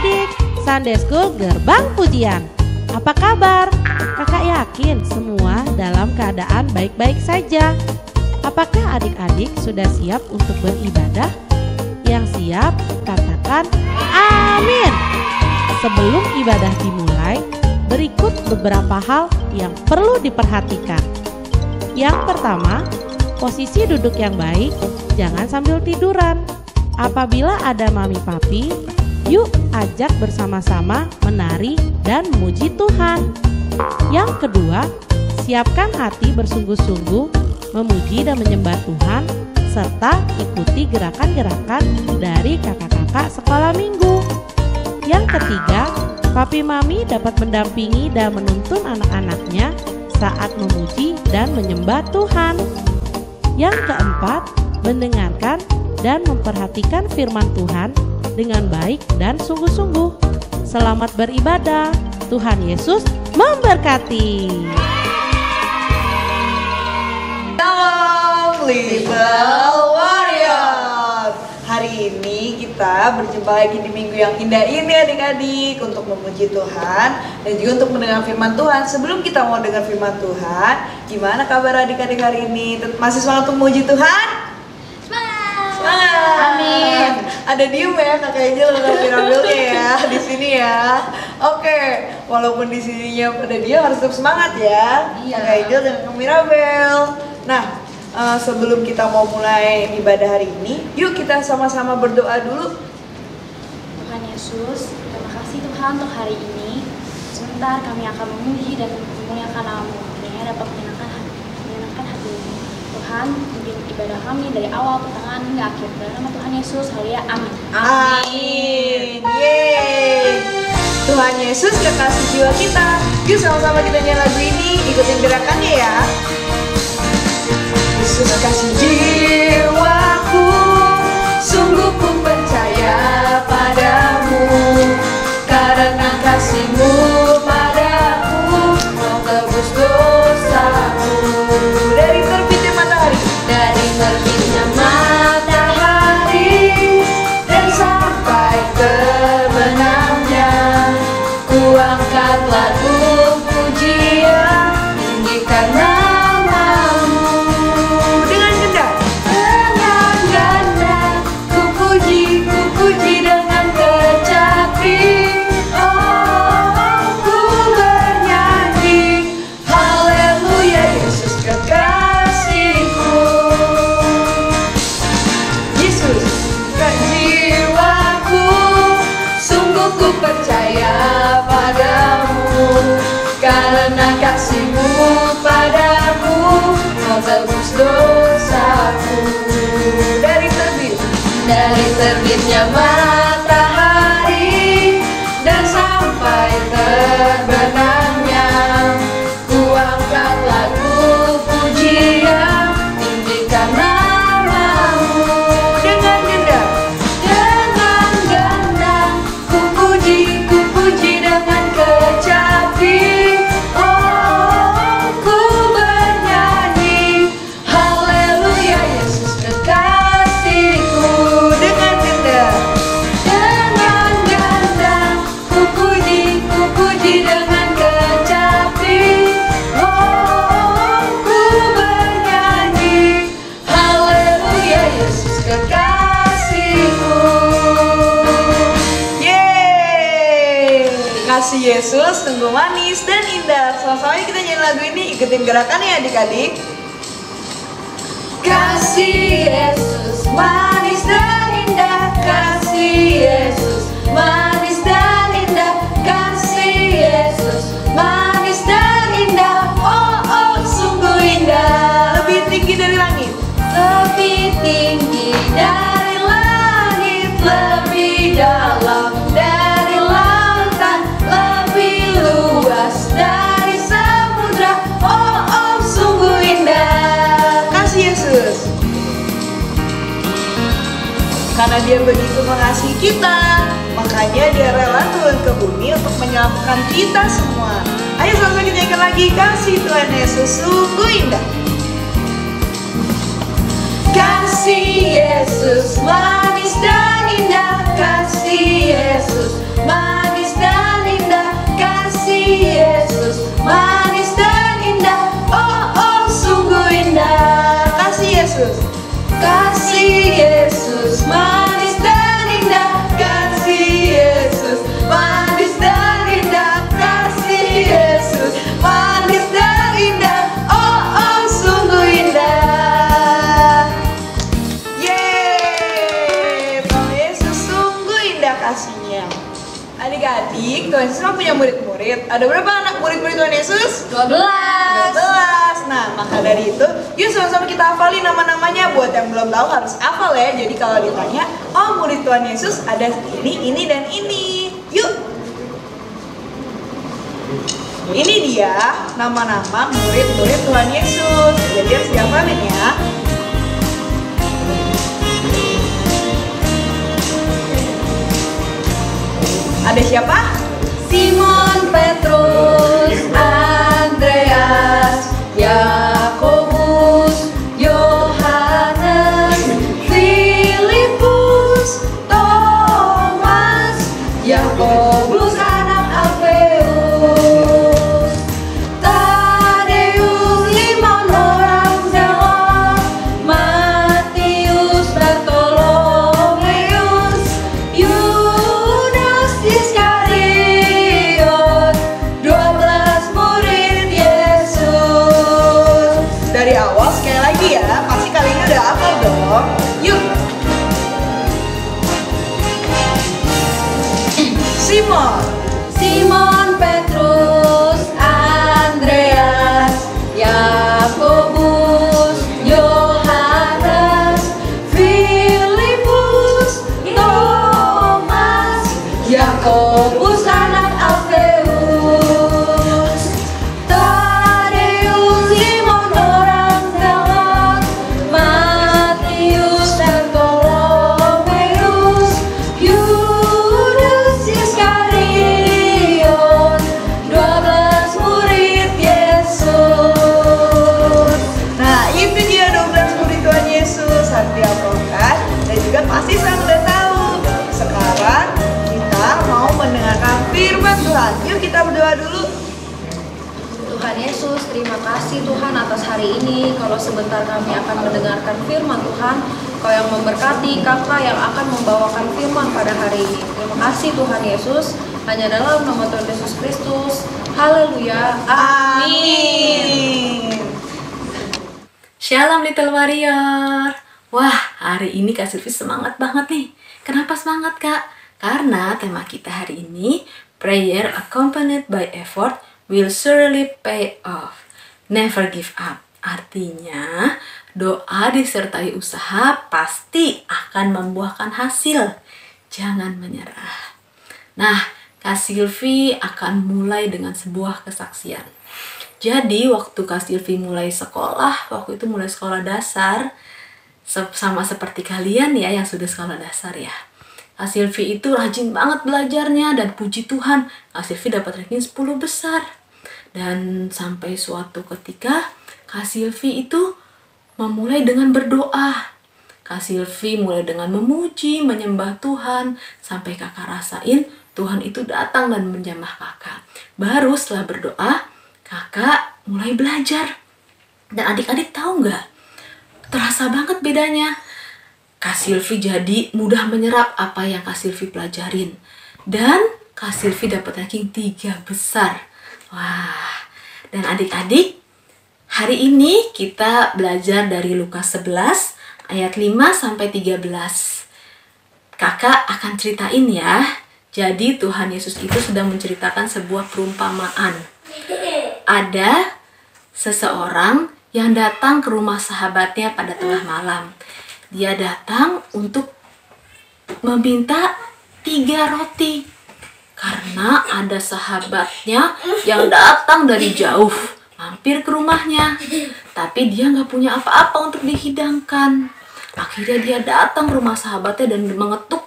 adik-adik, Sunday School Gerbang Pujian. Apa kabar? Kakak yakin semua dalam keadaan baik-baik saja. Apakah adik-adik sudah siap untuk beribadah? Yang siap, katakan amin. Sebelum ibadah dimulai, berikut beberapa hal yang perlu diperhatikan. Yang pertama, posisi duduk yang baik, jangan sambil tiduran. Apabila ada mami papi, yuk ajak bersama-sama menari dan memuji Tuhan. Yang kedua, siapkan hati bersungguh-sungguh memuji dan menyembah Tuhan, serta ikuti gerakan-gerakan dari kakak-kakak sekolah minggu. Yang ketiga, papi mami dapat mendampingi dan menuntun anak-anaknya saat memuji dan menyembah Tuhan. Yang keempat, mendengarkan dan memperhatikan firman Tuhan dengan baik dan sungguh-sungguh. Selamat beribadah. Tuhan Yesus memberkati. Shalom Little Warrior. Hari ini kita berjumpa lagi di minggu yang indah ini adik-adik, untuk memuji Tuhan dan juga untuk mendengar firman Tuhan. Sebelum kita mau dengar firman Tuhan, gimana kabar adik-adik hari ini? Masih semangat untuk memuji Tuhan? Semangat. Amin. Ada diem ya kakak Angel dan Mirabelnya ya di sini ya. Oke, walaupun di sininya pada dia harus tetap semangat ya. Iya. Kakak Angel dan Kak Mirabel. Nah, sebelum kita mau mulai ibadah hari ini, yuk kita sama-sama berdoa dulu. Tuhan Yesus, terima kasih Tuhan untuk hari ini. Sebentar kami akan memuji dan memuliakan nama-Mu, kiranya dapat menyenangkan hati Tuhan, pimpin ibadah kami dari awal pertengahan hingga akhir. Dalam nama Tuhan Yesus, haleluya, amin. Amin. Yeay. Tuhan Yesus kekasih jiwa kita. Yuk sama-sama kita nyanyi lagu ini, ikutin gerakannya ya. Yesus kasih jiwaku, sungguh ku percaya padamu, karena kasih-Mu padaku, Kau tebus dosaku. Dari terbitnya matahari, dan sampai terbenamnya, ku angkat lagu pujian, tinggikan nama-Mu. Dengan ganda ku puji dengan kecapi. Oh, ku bernyanyi, haleluya, Yesus kekasihku. Yesus ke jiwaku, sungguh ku percaya padamu, karena kasih-Mu padaku, Kau tebus dosaku. Dari terbitnya matahari dan sampai terbenamnya, ku angkat lagu pujian, tinggikan nama-Mu. Dengan ganda ku puji dengan kecapi. Oh, ku bernyanyi, haleluya, Yesus kekasihku. Dengan ganda ku puji dengan kecapi. Oh, ku bernyanyi, haleluya, Yesus kekasihku. Yeay, kasih Yesus sungguh manis dan indah. Sama-sama kita nyanyi lagu ini, ikutin gerakannya adik-adik. Kasih Yesus manis dan indah, kasih Yesus manis dan indah, kasih Yesus manis dan indah. Oh, oh, sungguh indah. Lebih tinggi dari langit, lebih tinggi dari langit, lebih dalam dari lautan, lebih luas dari samudra. Oh, oh, sungguh indah. Kasih Yesus, karena Dia begitu mengasihi kita, makanya Dia rela turun ke bumi untuk menyelamatkan kita semua. Ayo sama kita nyanyikan lagi, kasih Tuhan Yesus sungguh indah. Kasih Yesus manis dan indah, kasih Yesus manis dan indah. Kasih Yesus, manis dan indah. Oh, oh, sungguh indah. Kasih Yesus, kasih Yesus, manis dan indah. Kasih Yesus, manis dan indah. Kasih Yesus, manis dan indah. Oh, oh, sungguh indah. Yeay, Tuhan Yesus sungguh indah kasihnya. Adik-adik, Tuhan Yesus kan punya murid-murid. Ada berapa anak murid-murid Tuhan Yesus? 12. 12. Nah, maka dari itu, yuk sama-sama kita hafalin nama-namanya. Buat yang belum tahu harus hafal ya. Jadi kalau ditanya, oh murid Tuhan Yesus ada ini, dan ini. Yuk. Ini dia nama-nama murid-murid Tuhan Yesus. Jadi harus dihafalin ya. Ada siapa? Simon, Petrus, Andreas, Yakobus, Yohanes, Filipus, Thomas, Yakobus anak Alfeus, Tadeus, Simon orang Zealot, Matius, Bartolomeus, Yudas Iskariot, 12 murid Yesus. Dari awal sekali lagi ya, pasti kali ini udah hafal dong. Yuk. Simon, Petrus, Andreas, Yakobus, Yohanes, Filipus, Thomas, Yakobus anak Alfeus, Tadeus, Simon orang Zealot, Matius, Bartolomeus, Yudas Iskariot, 12 murid Yesus. Nah, itu dia 12 murid Tuhan Yesus. Harus dihafalkan dan juga pasti saya udah tahu. Sekarang kita mau mendengarkan firman Tuhan. Yuk kita berdoa dulu. Tuhan Yesus, terima kasih Tuhan atas hari ini. Kalau sebentar kami akan mendengarkan firman Tuhan, Kau yang memberkati kakak yang akan membawakan firman pada hari ini. Terima kasih Tuhan Yesus, hanya dalam nama Tuhan Yesus Kristus. Haleluya. Amin. Shalom Little Warrior. Wah, hari ini Kak Silvi semangat banget nih. Kenapa semangat Kak? Karena tema kita hari ini, prayer accompanied by effort will surely pay off. Never give up. Artinya, doa disertai usaha pasti akan membuahkan hasil. Jangan menyerah. Nah, Kak Silvi akan mulai dengan sebuah kesaksian. Jadi, waktu Kak Silvi mulai sekolah, waktu itu mulai sekolah dasar, sama seperti kalian ya yang sudah sekolah dasar ya. Kak Silvi itu rajin banget belajarnya dan puji Tuhan, Kak Silvi dapat ranking 10 besar. Dan sampai suatu ketika, Kak Silvi itu memulai dengan berdoa. Kak Silvi mulai dengan memuji, menyembah Tuhan, sampai kakak rasain Tuhan itu datang dan menjamah kakak. Baru setelah berdoa, kakak mulai belajar. Dan adik-adik tahu nggak? Terasa banget bedanya. Kak Silvi jadi mudah menyerap apa yang Kak Silvi pelajarin. Dan Kak Silvi dapat ranking 3 besar. Wah, dan adik-adik, hari ini kita belajar dari Lukas 11 ayat 5 sampai 13. Kakak akan ceritain ya. Jadi Tuhan Yesus itu sudah menceritakan sebuah perumpamaan. Ada seseorang yang datang ke rumah sahabatnya pada tengah malam. Dia datang untuk meminta 3 roti. Karena ada sahabatnya yang datang dari jauh, mampir ke rumahnya. Tapi dia nggak punya apa-apa untuk dihidangkan. Akhirnya dia datang ke rumah sahabatnya dan mengetuk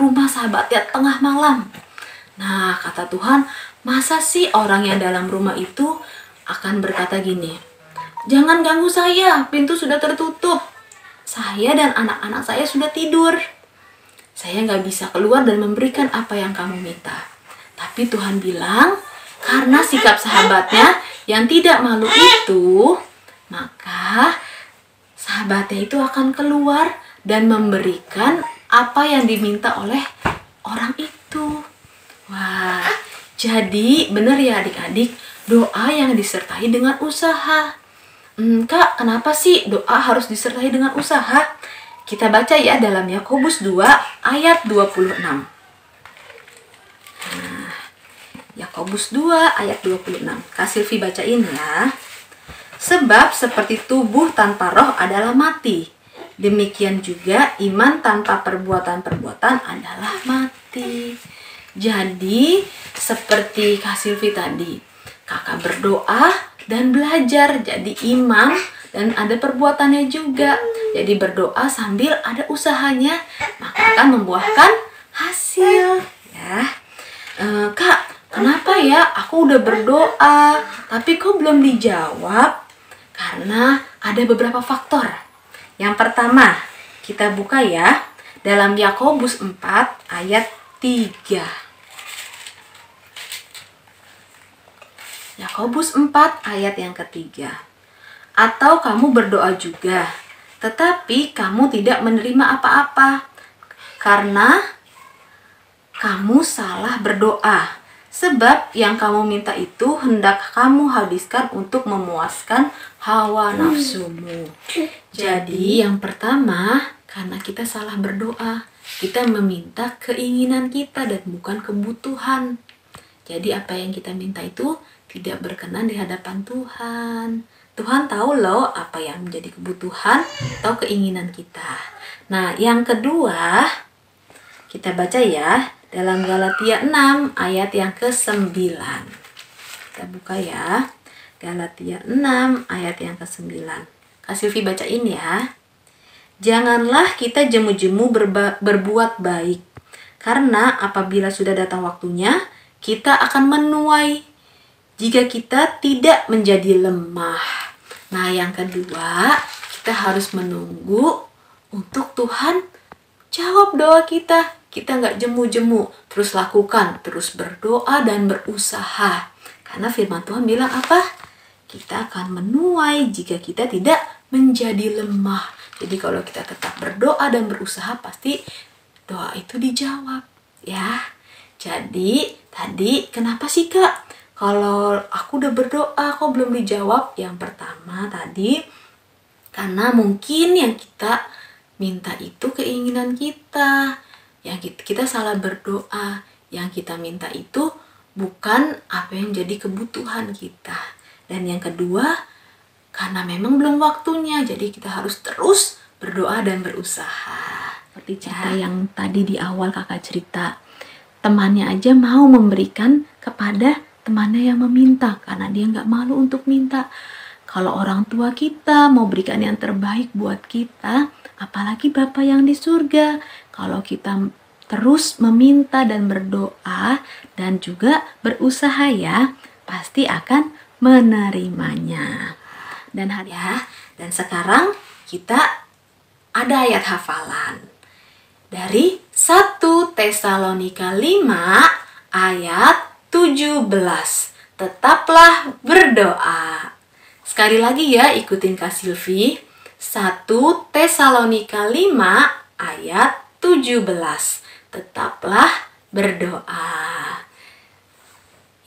rumah sahabatnya tengah malam. Nah, kata Tuhan, masa sih orang yang dalam rumah itu akan berkata gini, "Jangan ganggu saya, pintu sudah tertutup. Saya dan anak-anak saya sudah tidur." saya nggak bisa keluar dan memberikan apa yang kamu minta. Tapi Tuhan bilang, karena sikap sahabatnya yang tidak malu itu, maka sahabatnya itu akan keluar dan memberikan apa yang diminta oleh orang itu. Wah, jadi benar ya adik-adik, doa yang disertai dengan usaha. Kak, kenapa sih doa harus disertai dengan usaha? Kita baca ya dalam Yakobus 2 ayat 26. Nah, Yakobus 2 ayat 26. Kak Silvi bacain ya. Sebab seperti tubuh tanpa roh adalah mati, demikian juga iman tanpa perbuatan-perbuatan adalah mati. Jadi seperti Kak Silvi tadi, kakak berdoa dan belajar jadi imam dan ada perbuatannya juga. Jadi berdoa sambil ada usahanya, maka akan membuahkan hasil ya. Kak, kenapa ya aku udah berdoa tapi kok belum dijawab? Karena ada beberapa faktor. Yang pertama, kita buka ya dalam Yakobus 4 ayat 3. Yakobus 4 ayat yang ketiga. Atau kamu berdoa juga, tetapi kamu tidak menerima apa-apa, karena kamu salah berdoa. Sebab yang kamu minta itu hendak kamu habiskan untuk memuaskan hawa nafsumu. Jadi yang pertama, karena kita salah berdoa, kita meminta keinginan kita dan bukan kebutuhan. Jadi apa yang kita minta itu tidak berkenan di hadapan Tuhan. Tuhan tahu loh apa yang menjadi kebutuhan atau keinginan kita. Nah, yang kedua, kita baca ya dalam Galatia 6 ayat yang ke-9. Kita buka ya. Galatia 6 ayat yang ke-9. Kak Silvi bacain ya. Janganlah kita jemu-jemu berbuat baik, karena apabila sudah datang waktunya, kita akan menuai jika kita tidak menjadi lemah. Nah, yang kedua, kita harus menunggu untuk Tuhan jawab doa kita. Kita nggak jemu-jemu, terus lakukan, terus berdoa dan berusaha. Karena firman Tuhan bilang apa? Kita akan menuai jika kita tidak menjadi lemah. Jadi kalau kita tetap berdoa dan berusaha, pasti doa itu dijawab. Ya, jadi tadi kenapa sih Kak? Kalau aku udah berdoa kok belum dijawab? Yang pertama tadi, karena mungkin yang kita minta itu keinginan kita. Yang kita salah berdoa. Yang kita minta itu bukan apa yang jadi kebutuhan kita. Dan yang kedua, karena memang belum waktunya. Jadi kita harus terus berdoa dan berusaha. Seperti cerita yang tadi di awal kakak cerita. Temannya aja mau memberikan kepada temannya yang meminta karena dia nggak malu untuk minta. Kalau orang tua kita mau berikan yang terbaik buat kita, apalagi Bapa yang di surga. Kalau kita terus meminta dan berdoa dan juga berusaha ya, pasti akan menerimanya. Dan sekarang kita ada ayat hafalan dari 1 Tesalonika 5 ayat 17. Tetaplah berdoa. Sekali lagi ya, ikutin Kak Silvi. 1 Tesalonika 5 ayat 17. Tetaplah berdoa.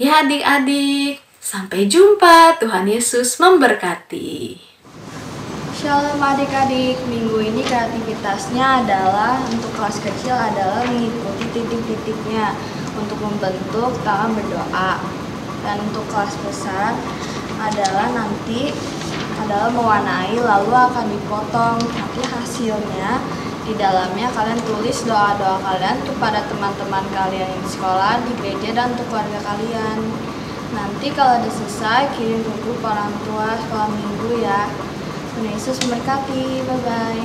Ya adik-adik, sampai jumpa. Tuhan Yesus memberkati. Shalom adik-adik, minggu ini kreativitasnya adalah untuk kelas kecil adalah mengikuti titik-titiknya untuk membentuk tangan berdoa. Dan untuk kelas besar adalah nanti mewarnai lalu akan dipotong. Nanti hasilnya di dalamnya kalian tulis doa-doa kalian kepada teman-teman kalian di sekolah, di gereja, dan untuk keluarga kalian. Nanti kalau udah selesai kirim ke grup orang tua sekolah minggu ya. Tuhan Yesus memberkati. Bye-bye.